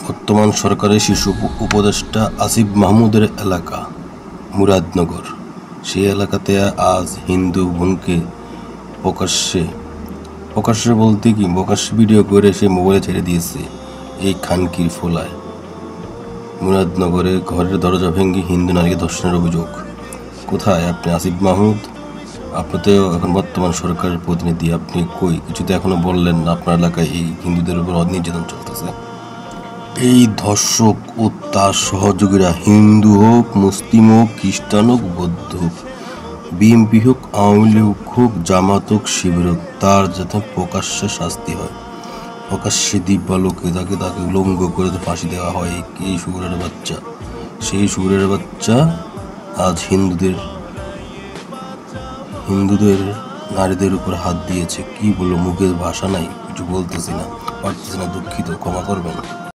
বর্তমান সরকারের শিশু উপদেষ্টা আসিফ মাহমুদের এলাকা মুরাদনগর, সেই এলাকাতে আজ হিন্দু বোনকে প্রকাশ্যে বলতে কি প্রকাশ্যে ভিডিও করে সে মোবাইলে ছেড়ে দিয়েছে। এই খানকির ফোলায় মুরাদনগরে ঘরের দরজা ভেঙে হিন্দু নারীকে ধর্ষণের অভিযোগ। কোথায় আপনি আসিফ মাহমুদ? আপনি তো এখন বর্তমান সরকারের প্রতিনিধি, আপনি কই? কিছু তো এখনো বললেন না আপনার এলাকায় এই হিন্দুদের উপর নির্যাতন চলতেছে। এই ধর্ষক ও তার সহযোগীরা হিন্দু হোক, মুসলিম হোক, খ্রিস্টান হোক, বৌদ্ধ হোক, বিএনপি হোক, আওয়ামী লীগ হোক, জামাত হোক, শিবির হোক, তার যাতে প্রকাশ্যে শাস্তি হয়, প্রকাশ্যে দিব্যালোকে তাকে উলঙ্গ করে ফাঁসি দেওয়া হয়। এই শুকুরের বাচ্চা, সেই শুকুরের বাচ্চা আজ হিন্দুদের নারীদের উপর হাত দিয়েছে। কি বলবো, মুখের ভাষা নাই, কিছু বলতেছি না, পারতেছি না, দুঃখিত, ক্ষমা করবেন।